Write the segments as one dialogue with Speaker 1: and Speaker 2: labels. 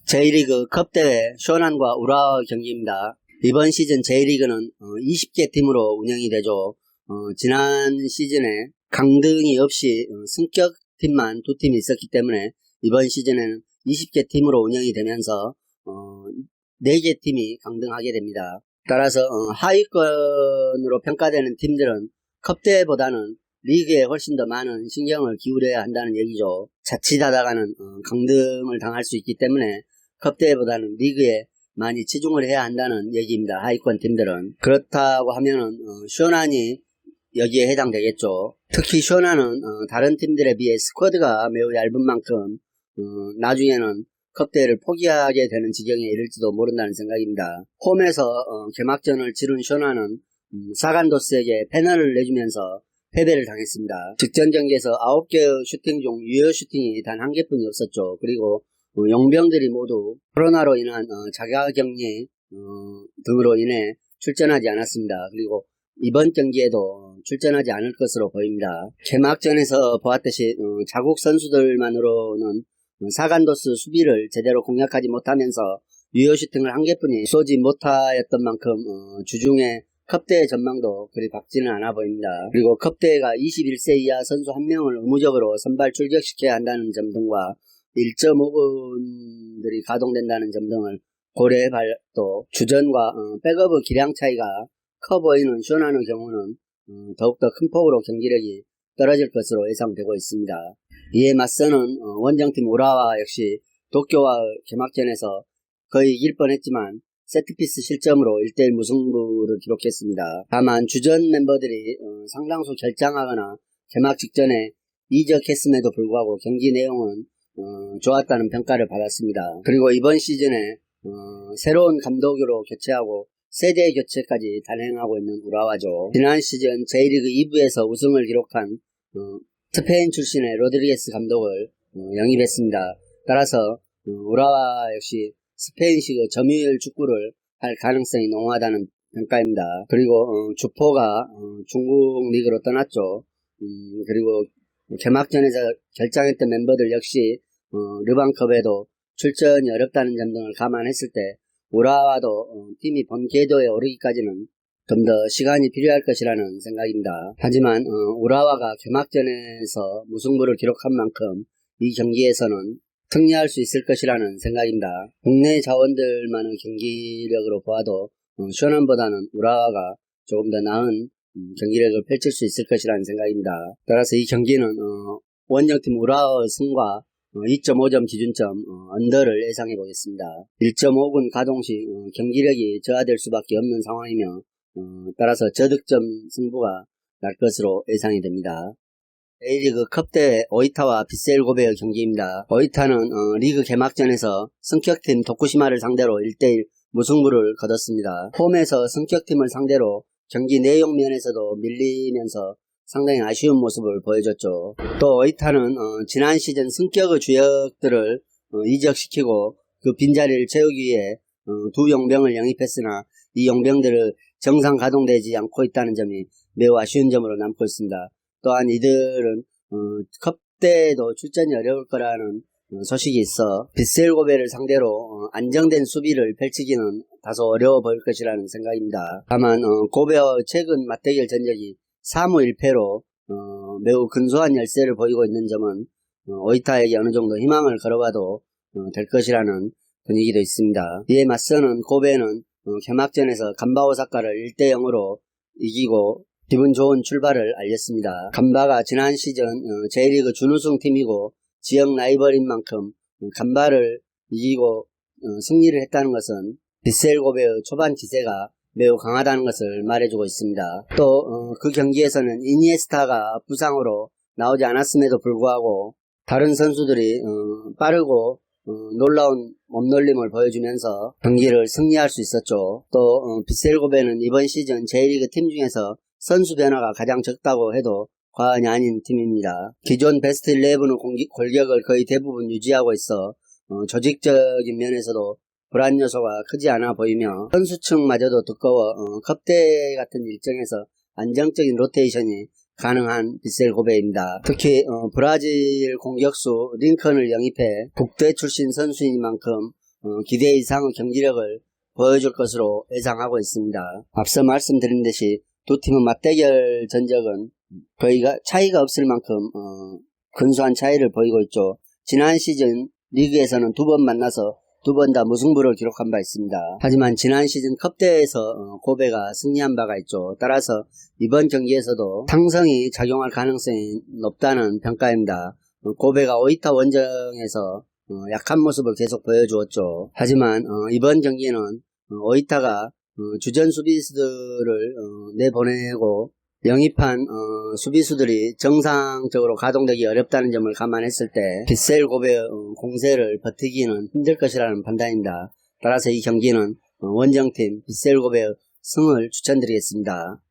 Speaker 1: J리그 컵대회 쇼난과 우라와 경기입니다. 이번 시즌 J리그는 20개 팀으로 운영이 되죠. 지난 시즌에 강등이 없이 승격 팀만 두 팀이 있었기 때문에 이번 시즌에는 20개 팀으로 운영이 되면서 4개 팀이 강등하게 됩니다. 따라서 하위권으로 평가되는 팀들은 컵대회보다는 리그에 훨씬 더 많은 신경을 기울여야 한다는 얘기죠. 자칫하다가는 강등을 당할 수 있기 때문에 컵대회보다는 리그에 많이 치중을 해야 한다는 얘기입니다. 하위권 팀들은. 그렇다고 하면은 쇼난이 여기에 해당되겠죠. 특히 쇼난은 다른 팀들에 비해 스쿼드가 매우 얇은 만큼 나중에는 컵대회를 포기하게 되는 지경에 이를지도 모른다는 생각입니다. 홈에서 개막전을 치른 쇼난은 사간도스에게 페널을 내주면서 패배를 당했습니다. 직전 경기에서 9개의 슈팅 중 유효 슈팅이 단 1개뿐이 없었죠. 그리고 용병들이 모두 코로나로 인한 자가격리 등으로 인해 출전하지 않았습니다. 그리고 이번 경기에도 출전하지 않을 것으로 보입니다. 개막전에서 보았듯이 자국 선수들만으로는 사간도스 수비를 제대로 공략하지 못하면서 유효 슈팅을 1개뿐이 쏘지 못하였던 만큼 주중에 컵대회 전망도 그리 밝지는 않아 보입니다. 그리고 컵대회가 21세 이하 선수 1명을 의무적으로 선발 출격시켜야 한다는 점 등과 1.5분들이 가동된다는 점 등을 고려해봐도 주전과 백업의 기량 차이가 커 보이는 쇼난의 경우는 더욱더 큰 폭으로 경기력이 떨어질 것으로 예상되고 있습니다. 이에 맞서는 원정팀 우라와 역시 도쿄와 개막전에서 거의 이길 뻔했지만 세트피스 실점으로 1대1 무승부를 기록했습니다. 다만 주전 멤버들이 상당수 결장하거나 개막 직전에 이적했음에도 불구하고 경기 내용은 좋았다는 평가를 받았습니다. 그리고 이번 시즌에 새로운 감독으로 교체하고 세대 교체까지 단행하고 있는 우라와죠. 지난 시즌 J리그 2부에서 우승을 기록한 스페인 출신의 로드리게스 감독을 영입했습니다. 따라서 우라와 역시 스페인식 점유율 축구를 할 가능성이 농후하다는 평가입니다. 그리고 주포가 중국 리그로 떠났죠. 그리고 개막전에서 결장했던 멤버들 역시 르방컵에도 출전이 어렵다는 점 등을 감안했을 때 우라와도 팀이 본 궤도에 오르기까지는 좀 더 시간이 필요할 것이라는 생각입니다. 하지만 우라와가 개막전에서 무승부를 기록한 만큼 이 경기에서는 승리할 수 있을 것이라는 생각입니다. 국내 자원들만의 경기력으로 보아도 쇼난보다는 우라와가 조금 더 나은 경기력을 펼칠 수 있을 것이라는 생각입니다. 따라서 이 경기는 원정팀 우라와의 승과 2.5점 기준점 언더를 예상해 보겠습니다. 1.5분 가동 시 경기력이 저하될 수밖에 없는 상황이며 따라서 저득점 승부가 날 것으로 예상이 됩니다. J리그 컵대회 오이타와 빗세일 고베의 경기입니다. 오이타는 리그 개막전에서 승격팀 도쿠시마를 상대로 1대1 무승부를 거뒀습니다. 홈에서 승격팀을 상대로 경기 내용 면에서도 밀리면서 상당히 아쉬운 모습을 보여줬죠. 또 오이타는 지난 시즌 승격의 주역들을 이적시키고 그 빈자리를 채우기 위해 두 용병을 영입했으나 이 용병들을 정상 가동되지 않고 있다는 점이 매우 아쉬운 점으로 남고 있습니다. 또한 이들은 컵대에도 출전이 어려울 거라는 소식이 있어 빗세일 고베를 상대로 안정된 수비를 펼치기는 다소 어려워 보일 것이라는 생각입니다. 다만 고베와 최근 맞대결 전적이 3무 1패로 매우 근소한 열세를 보이고 있는 점은 오이타에게 어느 정도 희망을 걸어봐도 될 것이라는 분위기도 있습니다. 이에 맞서는 고베는 개막전에서 간바 오사카를 1대0으로 이기고 기분 좋은 출발을 알렸습니다. 간바가 지난 시즌 J리그 준우승 팀이고 지역 라이벌인 만큼 간바를 이기고 승리를 했다는 것은 빗세일 고베의 초반 기세가 매우 강하다는 것을 말해주고 있습니다. 또 그 경기에서는 이니에스타가 부상으로 나오지 않았음에도 불구하고 다른 선수들이 빠르고 놀라운 몸놀림을 보여주면서 경기를 승리할 수 있었죠. 또 빗세일 고베는 이번 시즌 J리그 팀 중에서 선수 변화가 가장 적다고 해도 과언이 아닌 팀입니다. 기존 베스트 11의 골격을 거의 대부분 유지하고 있어 조직적인 면에서도 불안 요소가 크지 않아 보이며 선수층마저도 두꺼워 컵대회 같은 일정에서 안정적인 로테이션이 가능한 빗세일 고베입니다. 특히 브라질 공격수 링컨을 영입해 국대 출신 선수인 만큼 기대 이상의 경기력을 보여줄 것으로 예상하고 있습니다. 앞서 말씀드린 듯이 두 팀은 맞대결 전적은 거의 차이가 없을 만큼 근소한 차이를 보이고 있죠. 지난 시즌 리그에서는 두 번 만나서 두 번 다 무승부를 기록한 바 있습니다. 하지만 지난 시즌 컵대회에서 고베가 승리한 바가 있죠. 따라서 이번 경기에서도 상성이 작용할 가능성이 높다는 평가입니다. 고베가 오이타 원정에서 약한 모습을 계속 보여주었죠. 하지만 이번 경기는 오이타가 주전 수비수들을 내보내고 영입한 수비수들이 정상적으로 가동되기 어렵다는 점을 감안했을 때 빗셀 고베의 공세를 버티기는 힘들 것이라는 판단입니다. 따라서 이 경기는 원정팀 빗셀 고베의 승을 추천드리겠습니다.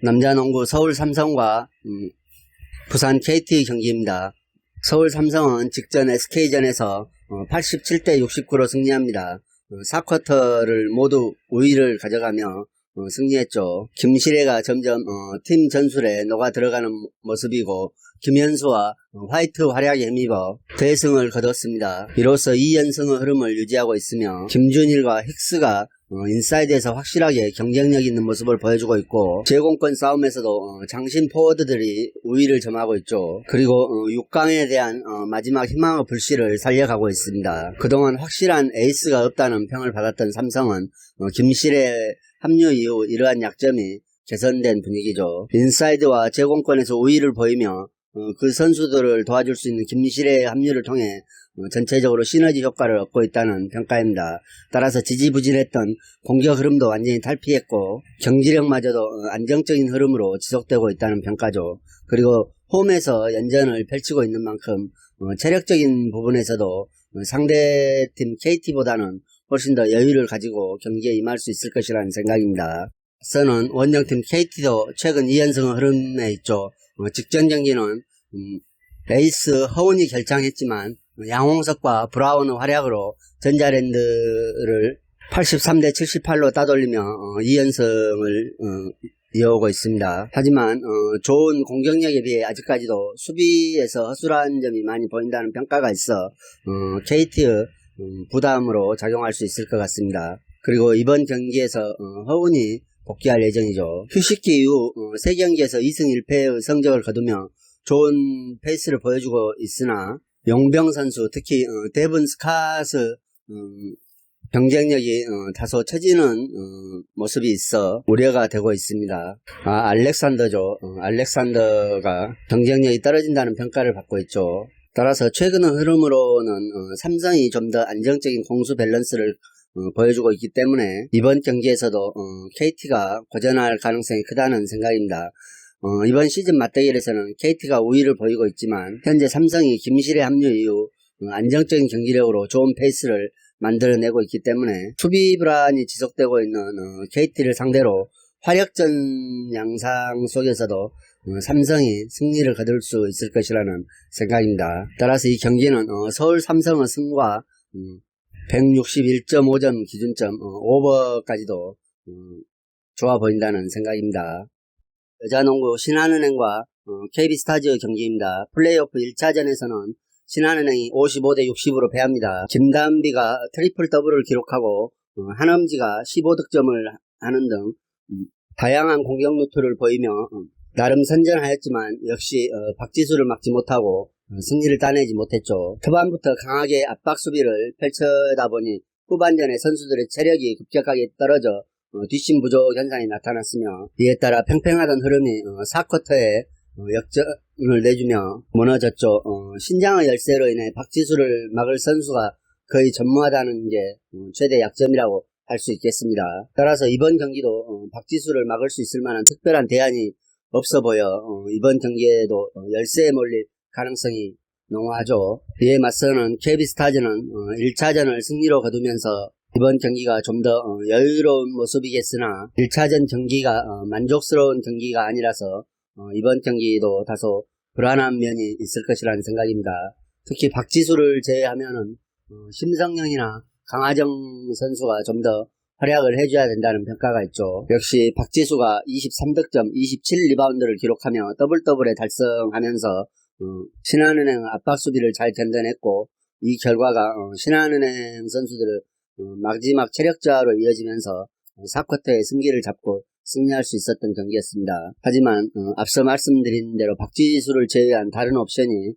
Speaker 1: 남자농구 서울 삼성과 부산 KT 경기입니다. 서울 삼성은 직전 SK전에서 87대 69로 승리합니다. 4쿼터를 모두 우위를 가져가며 승리했죠. 김시래가 점점 팀 전술에 녹아 들어가는 모습이고 김현수와 화이트 활약에 힘입어 대승을 거뒀습니다. 이로써 2연승의 흐름을 유지하고 있으며 김준일과 힉스가 인사이드에서 확실하게 경쟁력 있는 모습을 보여주고 있고 제공권 싸움에서도 장신 포워드들이 우위를 점하고 있죠. 그리고 6강에 대한 마지막 희망의 불씨를 살려가고 있습니다. 그동안 확실한 에이스가 없다는 평을 받았던 삼성은 김실의 합류 이후 이러한 약점이 개선된 분위기죠. 인사이드와 제공권에서 우위를 보이며 그 선수들을 도와줄 수 있는 김실의 합류를 통해 전체적으로 시너지 효과를 얻고 있다는 평가입니다. 따라서 지지부진했던 공격 흐름도 완전히 탈피했고 경기력마저도 안정적인 흐름으로 지속되고 있다는 평가죠. 그리고 홈에서 연전을 펼치고 있는 만큼 체력적인 부분에서도 상대팀 KT보다는 훨씬 더 여유를 가지고 경기에 임할 수 있을 것이라는 생각입니다. 앞서는 원정팀 KT도 최근 2연승의 흐름에 있죠. 직전 경기는 에이스 허운이 결장했지만 양홍석과 브라운의 활약으로 전자랜드를 83대 78로 따돌리며 2연승을 이어오고 있습니다. 하지만 좋은 공격력에 비해 아직까지도 수비에서 허술한 점이 많이 보인다는 평가가 있어 KT의 부담으로 작용할 수 있을 것 같습니다. 그리고 이번 경기에서 허운이 복귀할 예정이죠. 휴식기 이후 3경기에서 2승 1패의 성적을 거두며 좋은 페이스를 보여주고 있으나 용병 선수 특히 데븐 스캇의 경쟁력이 다소 처지는 모습이 있어 우려가 되고 있습니다. 알렉산더죠. 알렉산더가 경쟁력이 떨어진다는 평가를 받고 있죠. 따라서 최근의 흐름으로는 삼성이 좀 더 안정적인 공수 밸런스를 보여주고 있기 때문에 이번 경기에서도 KT가 고전할 가능성이 크다는 생각입니다. 이번 시즌 맞대결에서는 KT가 우위를 보이고 있지만 현재 삼성이 김실의 합류 이후 안정적인 경기력으로 좋은 페이스를 만들어내고 있기 때문에 수비 불안이 지속되고 있는 KT를 상대로 화력전 양상 속에서도 삼성이 승리를 거둘 수 있을 것이라는 생각입니다. 따라서 이 경기는 서울 삼성의 승과 161.5점 기준점 오버까지도 좋아 보인다는 생각입니다. 여자농구 신한은행과 KB스타즈의 경기입니다. 플레이오프 1차전에서는 신한은행이 55대 60으로 패합니다. 김단비가 트리플 더블을 기록하고 한엄지가 15득점을 하는 등 다양한 공격 루트를 보이며 나름 선전하였지만 역시 박지수를 막지 못하고 승리를 따내지 못했죠. 초반부터 강하게 압박 수비를 펼쳐다 보니 후반전에 선수들의 체력이 급격하게 떨어져 뒷심 부족 현상이 나타났으며, 이에 따라 팽팽하던 흐름이 4쿼터에 역전을 내주며 무너졌죠. 신장의 열세로 인해 박지수를 막을 선수가 거의 전무하다는 게 최대 약점이라고 할 수 있겠습니다. 따라서 이번 경기도 박지수를 막을 수 있을 만한 특별한 대안이 없어 보여 이번 경기에도 열세에 몰릴 가능성이 농후하죠. 이에 맞서는 KB스타즈는 1차전을 승리로 거두면서 이번 경기가 좀 더 여유로운 모습이겠으나 1차전 경기가 만족스러운 경기가 아니라서 이번 경기도 다소 불안한 면이 있을 것이라는 생각입니다. 특히 박지수를 제외하면은 심성영이나 강하정 선수가 좀 더 활약을 해줘야 된다는 평가가 있죠. 역시 박지수가 23득점, 27리바운드를 기록하며 더블더블에 달성하면서 신한은행 압박 수비를 잘 견뎌냈고, 이 결과가 신한은행 선수들을 마지막 체력 저하로 이어지면서 4쿼터에 승기를 잡고 승리할 수 있었던 경기였습니다. 하지만 앞서 말씀드린 대로 박지수를 제외한 다른 옵션이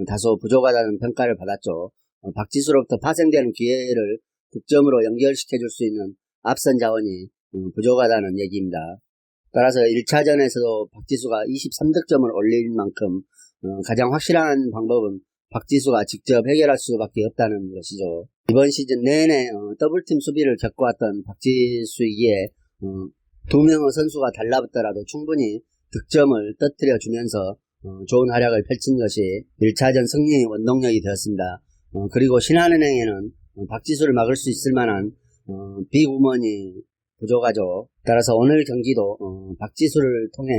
Speaker 1: 다소 부족하다는 평가를 받았죠. 박지수로부터 파생되는 기회를 득점으로 연결시켜줄 수 있는 앞선 자원이 부족하다는 얘기입니다. 따라서 1차전에서도 박지수가 23득점을 올릴 만큼 가장 확실한 방법은 박지수가 직접 해결할 수밖에 없다는 것이죠. 이번 시즌 내내 더블팀 수비를 겪어왔던 박지수이기에 두 명의 선수가 달라붙더라도 충분히 득점을 터뜨려주면서 좋은 활약을 펼친 것이 1차전 승리의 원동력이 되었습니다. 그리고 신한은행에는 박지수를 막을 수 있을 만한 빅우먼이 부족하죠. 따라서 오늘 경기도 박지수를 통해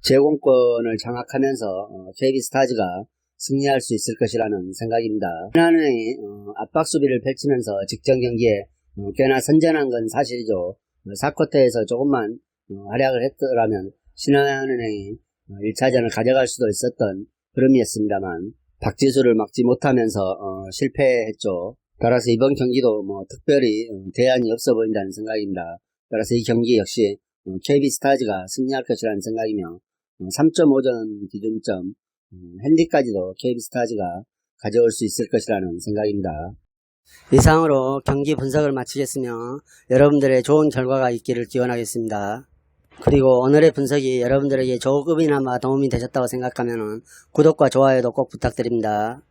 Speaker 1: 제공권을 장악하면서 KB스타즈가 승리할 수 있을 것이라는 생각입니다. 신한은행이 압박 수비를 펼치면서 직전 경기에 꽤나 선전한 건 사실이죠. 4쿼터에서 조금만 활약을 했더라면 신한은행이 1차전을 가져갈 수도 있었던 흐름이었습니다만 박지수를 막지 못하면서 실패했죠. 따라서 이번 경기도 특별히 대안이 없어 보인다는 생각입니다. 따라서 이 경기 역시 KB스타즈가 승리할 것이라는 생각이며 3.5점 기준점 핸디까지도 KB스타즈가 가져올 수 있을 것이라는 생각입니다. 이상으로 경기 분석을 마치겠으며 여러분들의 좋은 결과가 있기를 기원하겠습니다. 그리고 오늘의 분석이 여러분들에게 조금이나마 도움이 되셨다고 생각하면 구독과 좋아요도 꼭 부탁드립니다.